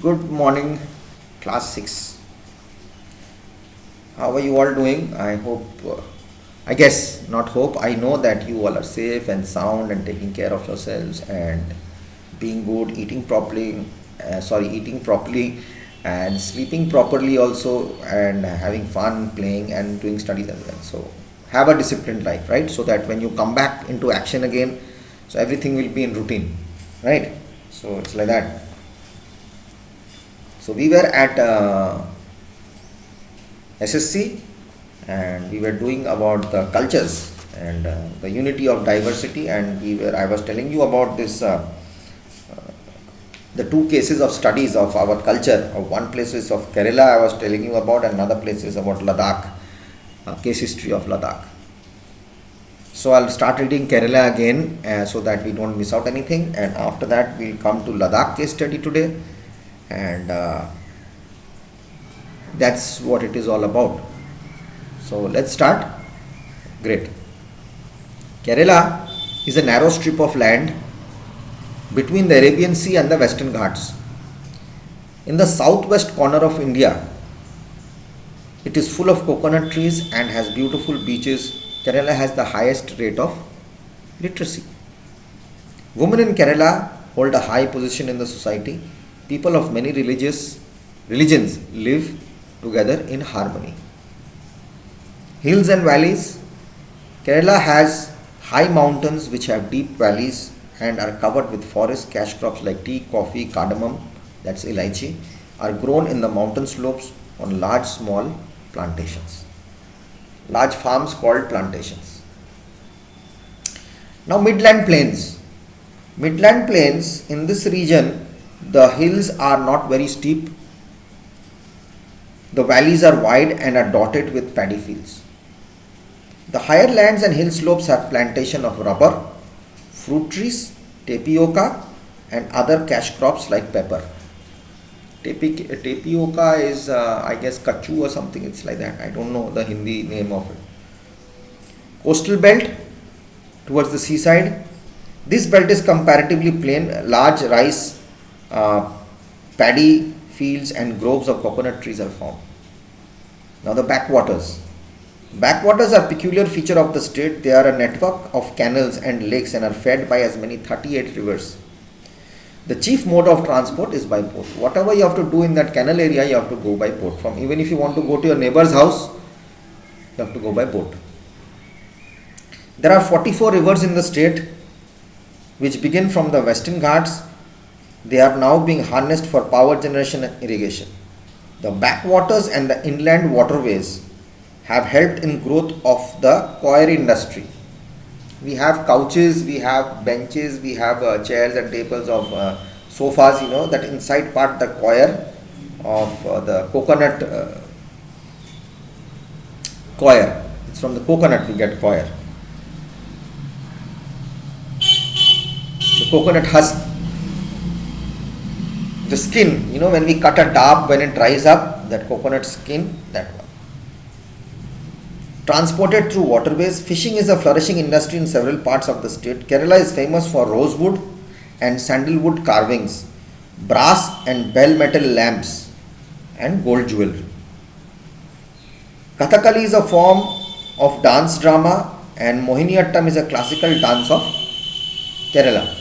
Good morning, class 6. How are you all doing? I hope, I guess, not hope, I know that you all are safe and sound and taking care of yourselves and being good, eating properly and sleeping properly also, and having fun, playing and doing studies as well. So, have a disciplined life, right? So that when you come back into action again, so everything will be in routine, right? So, it's like that. So we were at SSC and we were doing about the cultures and the unity of diversity, and I was telling you about this the two cases of studies of our culture. One place is of Kerala, I was telling you about, and another place is about Ladakh, case history of Ladakh. So I'll start reading Kerala again so that we don't miss out anything, and after that we'll come to Ladakh case study today, and that's what it is all about. So let's start. Great. Kerala is a narrow strip of land between the Arabian Sea and the Western Ghats. In the southwest corner of India, it is full of coconut trees and has beautiful beaches. Kerala has the highest rate of literacy. Women in Kerala hold a high position in the society. People of many religions live together in harmony. Hills and valleys. Kerala has high mountains which have deep valleys and are covered with forest. Cash crops like tea, coffee, cardamom, that's elaichi, are grown in the mountain slopes on large small plantations. Large farms called plantations. Now Midland Plains. Midland Plains, in this region, the hills are not very steep. The valleys are wide and are dotted with paddy fields. The higher lands and hill slopes have plantation of rubber, fruit trees, tapioca and other cash crops like pepper. Tapioca is I guess kachu or something, it's like that. I don't know the Hindi name of it. Coastal belt towards the seaside. This belt is comparatively plain. Large rice, paddy fields and groves of coconut trees are found. Now the backwaters. Backwaters are a peculiar feature of the state. They are a network of canals and lakes and are fed by as many 38 rivers. The chief mode of transport is by boat. Whatever you have to do in that canal area, you have to go by boat. Even if you want to go to your neighbor's house, you have to go by boat. There are 44 rivers in the state which begin from the Western Ghats. They are now being harnessed for power generation and irrigation. The backwaters and the inland waterways have helped in growth of the coir industry. We have couches, we have benches, we have chairs and tables of sofas, that inside part the coir of the coconut coir. It's from the coconut we get coir. The coconut husk. The skin, when we cut a dab, when it dries up, that coconut skin, that one. Transported through waterways. Fishing is a flourishing industry in several parts of the state. Kerala is famous for rosewood and sandalwood carvings, brass and bell metal lamps, and gold jewelry. Kathakali is a form of dance drama, and Mohiniyattam is a classical dance of Kerala.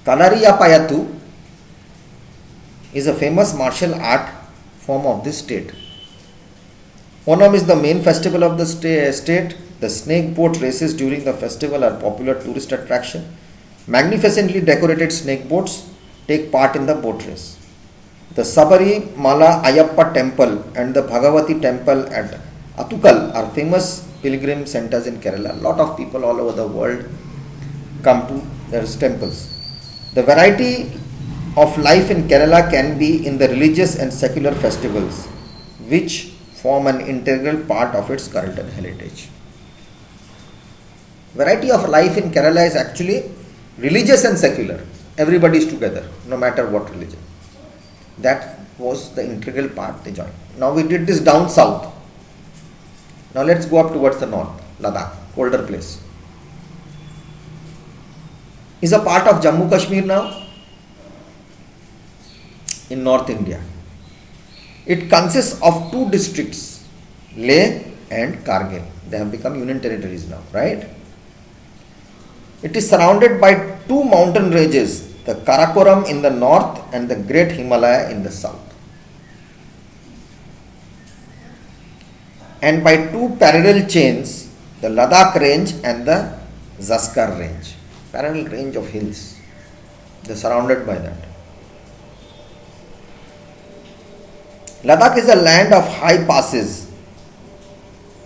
Kalariyapayattu is a famous martial art form of this state. Onam is the main festival of the state. The snake boat races during the festival are popular tourist attraction. Magnificently decorated snake boats take part in the boat race. The Sabarimala Ayappa temple and the Bhagavati temple at Athukal are famous pilgrim centers in Kerala. A lot of people all over the world come to their temples. The variety of life in Kerala can be in the religious and secular festivals, which form an integral part of its cultural heritage. Variety of life in Kerala is actually religious and secular. Everybody is together, no matter what religion. That was the integral part they joined. Now we did this down south. Now let's go up towards the north, Ladakh, colder place. is a part of Jammu Kashmir now in North India. It consists of two districts, Leh and Kargil. They have become union territories now, right? It is surrounded by two mountain ranges, the Karakoram in the north and the Great Himalaya in the south, and by two parallel chains, the Ladakh range and the Zaskar range, parallel range of hills. They are surrounded by that. Ladakh is a land of high passes,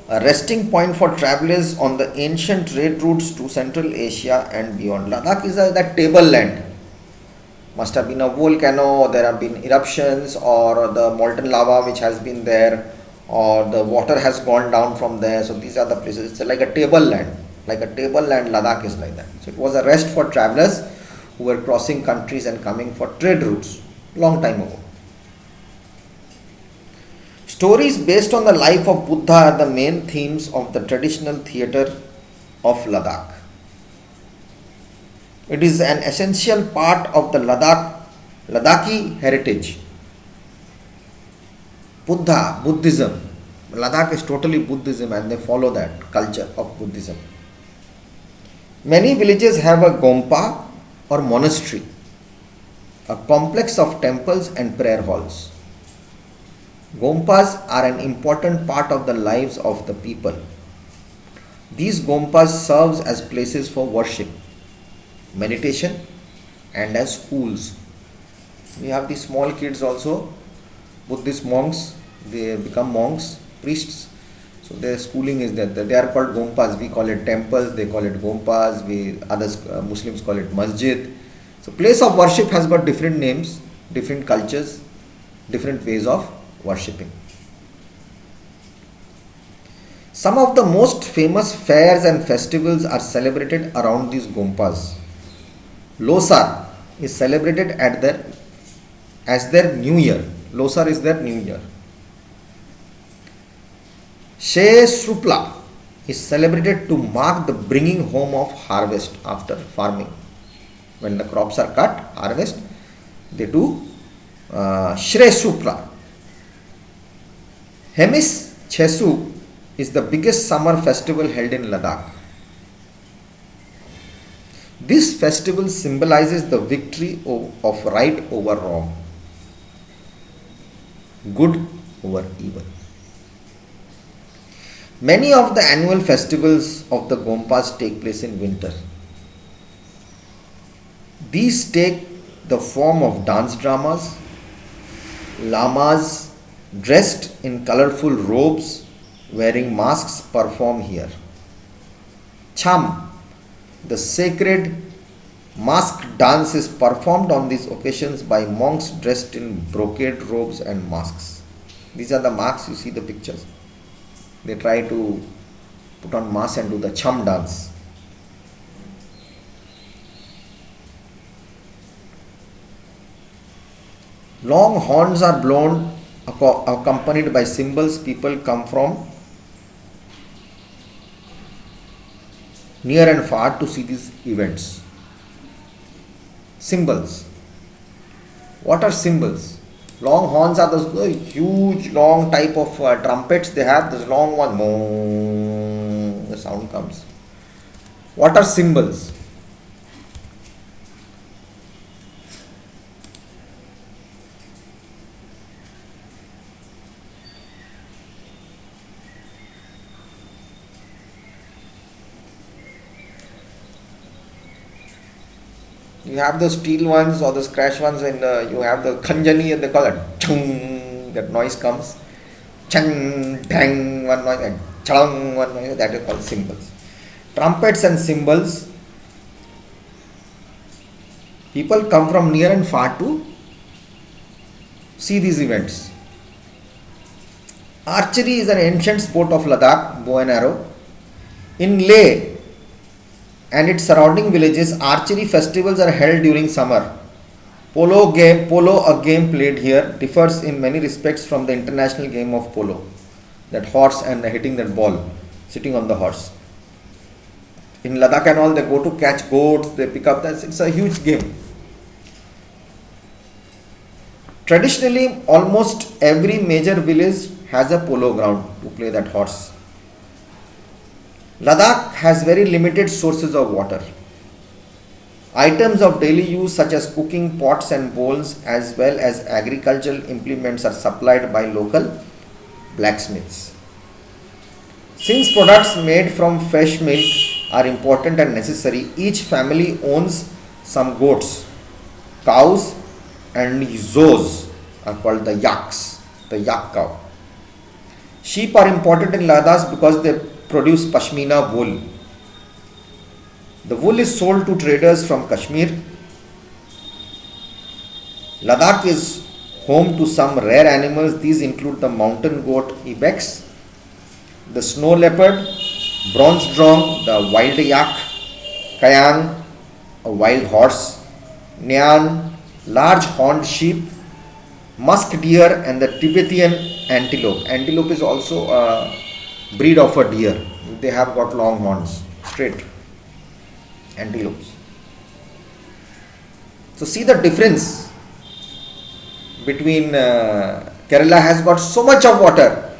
a resting point for travelers on the ancient trade routes to Central Asia and beyond. Ladakh is that tableland. Must have been a volcano, there have been eruptions, or the molten lava which has been there, or the water has gone down from there. So these are the places. It's like a tableland. Like a tableland, Ladakh is like that. So it was a rest for travelers who were crossing countries and coming for trade routes long time ago. Stories based on the life of Buddha are the main themes of the traditional theatre of Ladakh. It is an essential part of the Ladakhi heritage. Buddhism. Ladakh is totally Buddhism and they follow that culture of Buddhism. Many villages have a gompa or monastery, a complex of temples and prayer halls. Gompas are an important part of the lives of the people. These gompas serve as places for worship, meditation, and as schools. We have these small kids also, Buddhist monks, they become monks, priests. So their schooling is there. They are called gompas. We call it temples, they call it gompas, Muslims call it masjid. So place of worship has got different names, different cultures, different ways of worshipping. Some of the most famous fairs and festivals are celebrated around these gompas. Losar is celebrated as their new year. Losar is their new year. She Srupla is celebrated to mark the bringing home of harvest after farming. When the crops are cut, harvest, they do Shre Srupla. Hemis Chesu is the biggest summer festival held in Ladakh. This festival symbolizes the victory of right over wrong, good over evil. Many of the annual festivals of the Gompas take place in winter. These take the form of dance dramas, lamas dressed in colorful robes, wearing masks perform here. Cham, the sacred mask dance, is performed on these occasions by monks dressed in brocade robes and masks. These are the masks, you see the pictures. They try to put on masks and do the cham dance. Long horns are blown accompanied by cymbals. People come from near and far to see these events. Cymbals. What are cymbals? Long horns are those huge long type of trumpets they have, this long one, the sound comes. What are cymbals? You have the steel ones or the scratch ones, and you have the khanjani, and they call it chung, that noise comes, chang, dang, one noise, and chang, one noise, that is called cymbals. Trumpets and cymbals, people come from near and far to see these events. Archery is an ancient sport of Ladakh, bow and arrow. In Leh and its surrounding villages, archery festivals are held during summer. Polo, a game played here, differs in many respects from the international game of polo. That horse and hitting that ball, sitting on the horse. In Ladakh and all, they go to catch goats, they pick up that. It's a huge game. Traditionally, almost every major village has a polo ground to play that horse. Ladakh has very limited sources of water. Items of daily use such as cooking pots and bowls as well as agricultural implements are supplied by local blacksmiths. Since products made from fresh milk are important and necessary, each family owns some goats, cows, and zos are called the yaks, the yak cow. Sheep are important in Ladakh because they produce pashmina wool. The wool is sold to traders from Kashmir. Ladakh is home to some rare animals. These include the mountain goat ibex, the snow leopard, bronze drom, the wild yak, kayang, a wild horse, nyan, large horned sheep, musk deer, and the Tibetan antelope. Antelope is also a breed of a deer. They have got long horns, straight antelopes. So see the difference between Kerala has got so much of water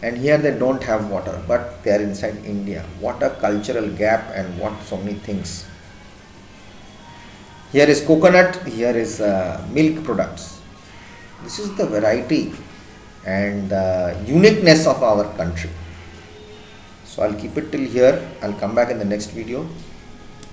and here they don't have water, but they are inside India. What a cultural gap and what so many things. Here is coconut, here is milk products. This is the variety and the uniqueness of our country. So I'll keep it till here. I'll come back in the next video.